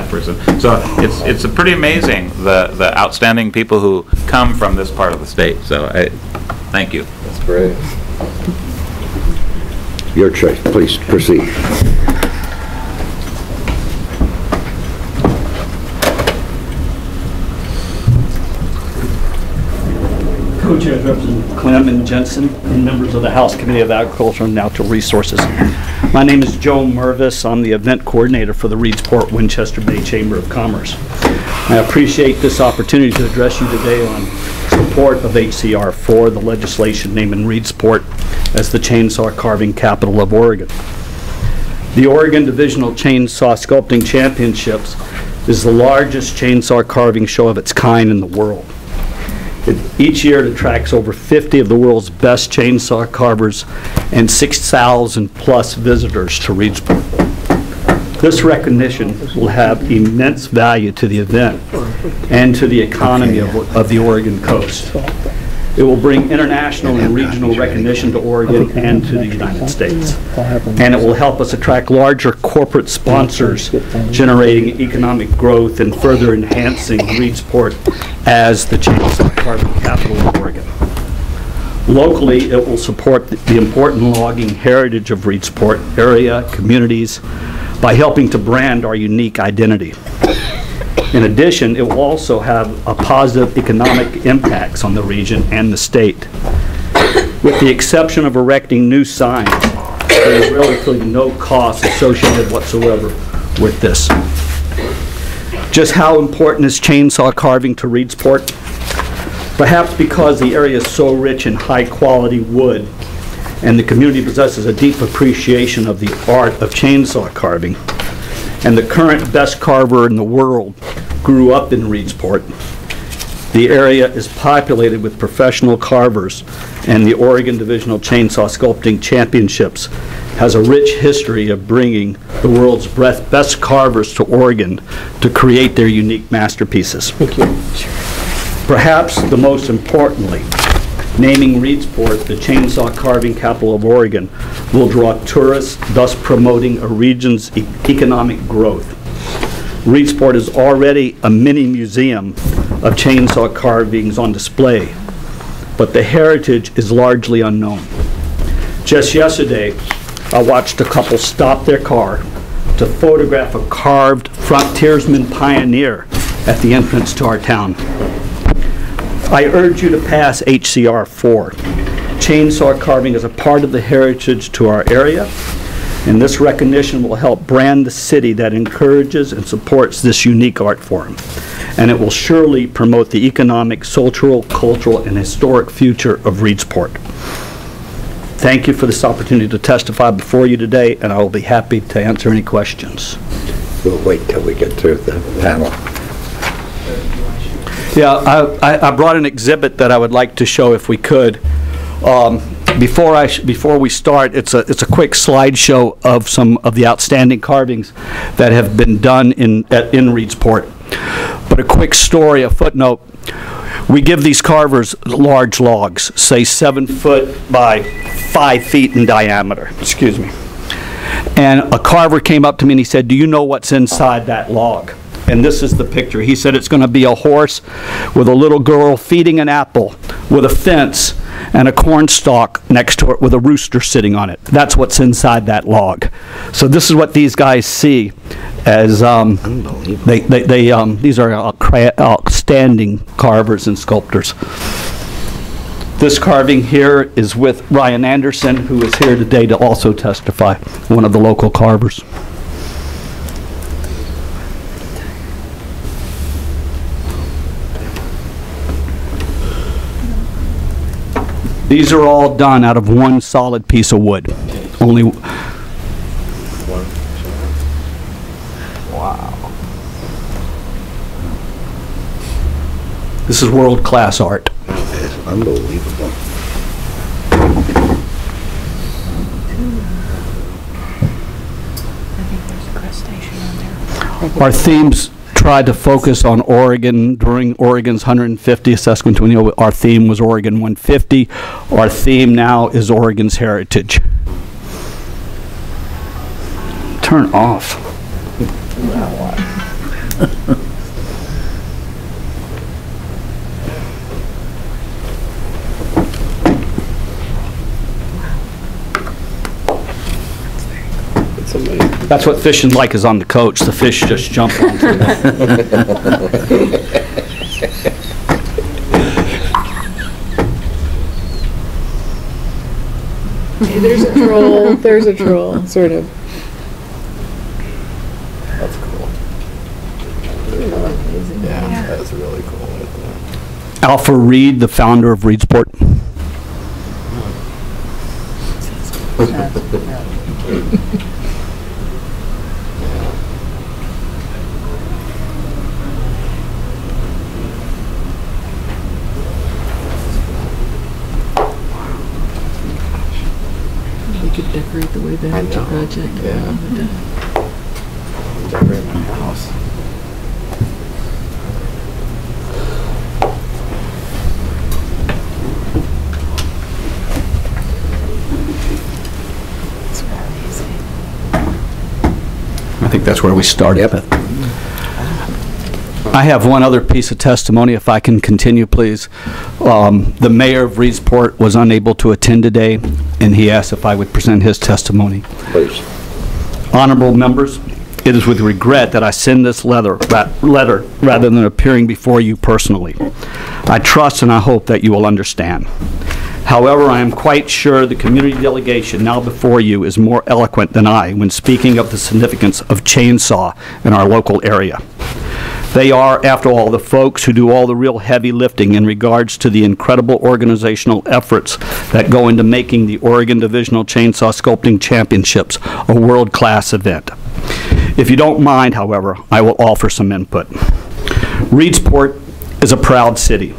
staff person. So it's a pretty amazing, the outstanding people who come from this part of the state. So thank you. That's great. Your choice. Please proceed. Co-chairs represent Clem and Jensen, and members of the House Committee of Agriculture and Natural Resources. My name is Joe Mervis. I'm the event coordinator for the Reedsport Winchester Bay Chamber of Commerce. I appreciate this opportunity to address you today on support of HCR for the legislation naming Reedsport as the chainsaw carving capital of Oregon. The Oregon Divisional Chainsaw Sculpting Championships is the largest chainsaw carving show of its kind in the world. Each year it attracts over 50 of the world's best chainsaw carvers and 6,000 plus visitors to Reedsport. This recognition will have immense value to the event and to the economy of the Oregon coast. It will bring international and regional recognition to Oregon and to the United States. And it will help us attract larger corporate sponsors, generating economic growth and further enhancing Reedsport as the chainsaw carving capital of Oregon. Locally, it will support the important logging heritage of Reedsport area communities by helping to brand our unique identity. In addition, it will also have a positive economic impacts on the region and the state. With the exception of erecting new signs, there is relatively no cost associated whatsoever with this. Just how important is chainsaw carving to Reedsport? Perhaps because the area is so rich in high quality wood and the community possesses a deep appreciation of the art of chainsaw carving, and the current best carver in the world grew up in Reedsport. The area is populated with professional carvers, and the Oregon Divisional Chainsaw Sculpting Championships has a rich history of bringing the world's best carvers to Oregon to create their unique masterpieces. Thank you. Perhaps the most importantly, naming Reedsport the chainsaw carving capital of Oregon will draw tourists, thus promoting a region's economic growth. Reedsport is already a mini museum of chainsaw carvings on display, but the heritage is largely unknown. Just yesterday, I watched a couple stop their car to photograph a carved frontiersman pioneer at the entrance to our town. I urge you to pass HCR 4. Chainsaw carving is a part of the heritage to our area, and this recognition will help brand the city that encourages and supports this unique art form. And it will surely promote the economic, social, cultural, and historic future of Reedsport. Thank you for this opportunity to testify before you today, and I will be happy to answer any questions. We'll wait till we get to the panel. Yeah, I brought an exhibit that I would like to show if we could. Before we start, it's a quick slideshow of some of the outstanding carvings that have been done in Reedsport. But a quick story, a footnote. We give these carvers large logs, say 7 foot by 5 feet in diameter. Excuse me. And a carver came up to me and he said, "Do you know what's inside that log?" And this is the picture. He said it's going to be a horse with a little girl feeding an apple with a fence and a corn stalk next to it with a rooster sitting on it. That's what's inside that log. So this is what these guys see as these are outstanding carvers and sculptors. This carving here is with Ryan Anderson, who is here today to also testify, one of the local carvers. These are all done out of one solid piece of wood. Only one. Wow. This is world-class art. It's unbelievable. Our themes tried to focus on Oregon during Oregon's 150th sesquicentennial. Our theme was Oregon 150. Our theme now is Oregon's heritage. Turn off. It's amazing. That's what fishing like is on the coach. The fish just jump onto it. Okay, there's a troll. There's a troll, sort of. That's cool. Amazing. Yeah, that's really cool right there. Alpha Reed, the founder of Reedsport. We could decorate the way back to project. Yeah. Decorate my house. I think that's where we started. Yep. I have one other piece of testimony, if I can continue, please. The mayor of Reedsport was unable to attend today, and he asked if I would present his testimony. Please. Honorable members, it is with regret that I send this letter rather than appearing before you personally. I trust and I hope that you will understand. However, I am quite sure the community delegation now before you is more eloquent than I when speaking of the significance of chainsaw in our local area. They are, after all, the folks who do all the real heavy lifting in regards to the incredible organizational efforts that go into making the Oregon Divisional Chainsaw Sculpting Championships a world-class event. If you don't mind, however, I will offer some input. Reedsport is a proud city.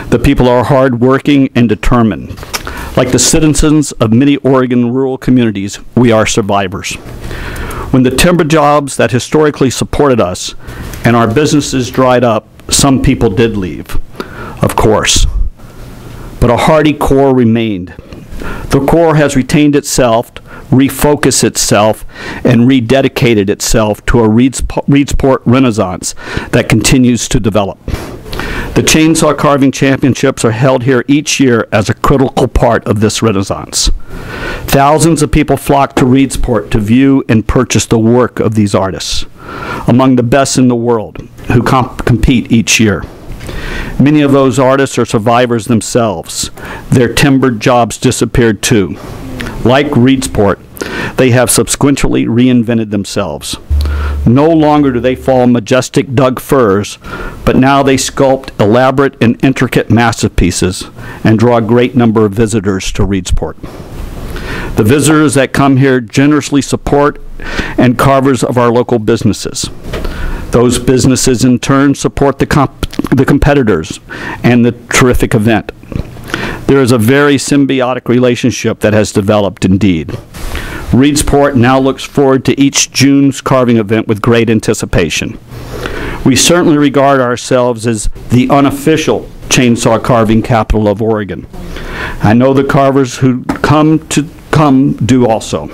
The people are hard-working and determined. Like the citizens of many Oregon rural communities, we are survivors. When the timber jobs that historically supported us and our businesses dried up, some people did leave, of course. But a hardy core remained. The core has retained itself, refocused itself, and rededicated itself to a Reedsport renaissance that continues to develop. The Chainsaw Carving Championships are held here each year as a critical part of this renaissance. Thousands of people flock to Reedsport to view and purchase the work of these artists, among the best in the world, who compete each year. Many of those artists are survivors themselves. Their timbered jobs disappeared too. Like Reedsport, they have subsequently reinvented themselves. No longer do they fall majestic Doug firs, but now they sculpt elaborate and intricate masterpieces and draw a great number of visitors to Reedsport. The visitors that come here generously support and carvers of our local businesses. Those businesses in turn support the competitors and the terrific event. There is a very symbiotic relationship that has developed indeed. Reedsport now looks forward to each June's carving event with great anticipation. We certainly regard ourselves as the unofficial chainsaw carving capital of Oregon. I know the carvers who come do also.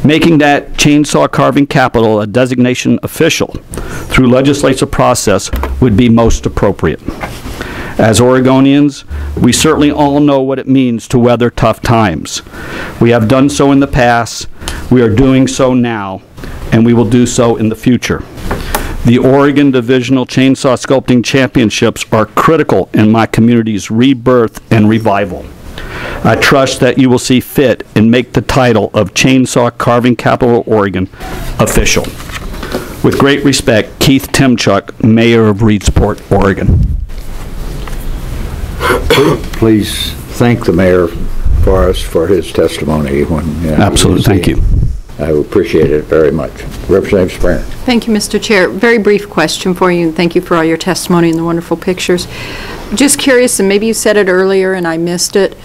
Making that chainsaw carving capital a designation official through legislative process would be most appropriate. As Oregonians, we certainly all know what it means to weather tough times. We have done so in the past, we are doing so now, and we will do so in the future. The Oregon Divisional Chainsaw Sculpting Championships are critical in my community's rebirth and revival. I trust that you will see fit and make the title of Chainsaw Carving Capital of Oregon official. With great respect, Keith Timchuk, Mayor of Reedsport, Oregon. Please thank the mayor for us for his testimony. Absolutely, thank you. I appreciate it very much. Representative Springer. Thank you, Mr. Chair. Very brief question for you, and thank you for all your testimony and the wonderful pictures. Just curious, and maybe you said it earlier and I missed it,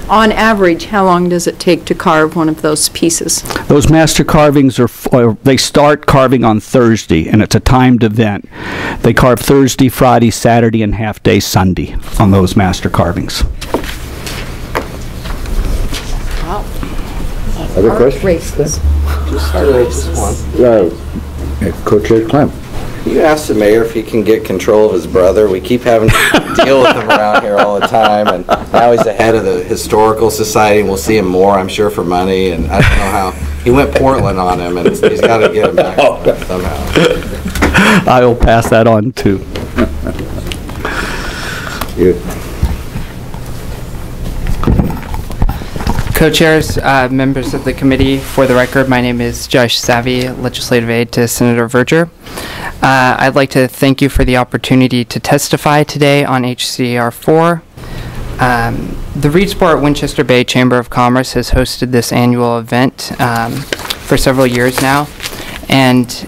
on average, how long does it take to carve one of those pieces? Those master carvings they start carving on Thursday, and it's a timed event. They carve Thursday, Friday, Saturday, and half-day Sunday on those master carvings. Wow. Other questions? Races. Just start with this one. Co-Chair Clem. You ask the mayor if he can get control of his brother. We keep having to deal with him around here all the time, and now he's the head of the Historical Society, and we'll see him more, I'm sure, for money, and I don't know how. He went Portland on him, and he's got to get him back somehow. I will pass that on too. You- Co-chairs, members of the committee, for the record, my name is Josh Savvy, legislative aide to Senator Verger. I'd like to thank you for the opportunity to testify today on HCR 4. The Reedsport Winchester Bay Chamber of Commerce has hosted this annual event for several years now, and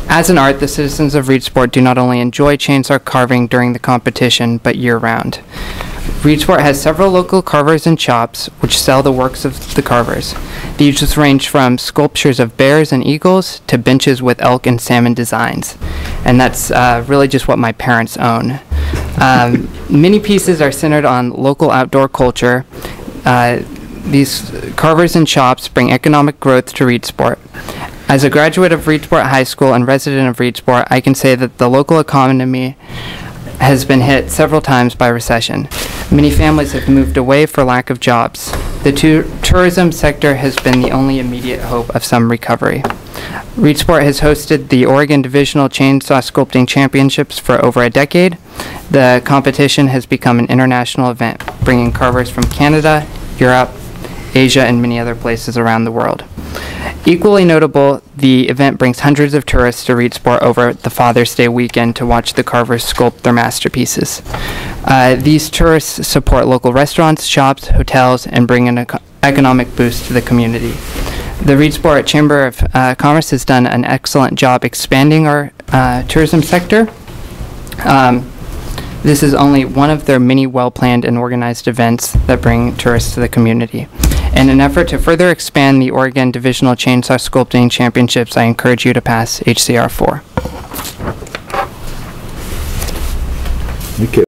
as an art, the citizens of Reedsport do not only enjoy chainsaw carving during the competition, but year-round. Reedsport has several local carvers and shops which sell the works of the carvers. These range from sculptures of bears and eagles to benches with elk and salmon designs. And that's really just what my parents own. Many pieces are centered on local outdoor culture. These carvers and shops bring economic growth to Reedsport. As a graduate of Reedsport High School and resident of Reedsport, I can say that the local economy has been hit several times by recession. Many families have moved away for lack of jobs. The tourism sector has been the only immediate hope of some recovery. Reedsport has hosted the Oregon Divisional Chainsaw Sculpting Championships for over a decade. The competition has become an international event, bringing carvers from Canada, Europe, Asia, and many other places around the world. Equally notable, the event brings hundreds of tourists to Reedsport over the Father's Day weekend to watch the carvers sculpt their masterpieces. These tourists support local restaurants, shops, hotels, and bring an economic boost to the community. The Reedsport Chamber of Commerce has done an excellent job expanding our tourism sector. This is only one of their many well-planned and organized events that bring tourists to the community. In an effort to further expand the Oregon Divisional Chainsaw Sculpting Championships, I encourage you to pass HCR 4. Thank you.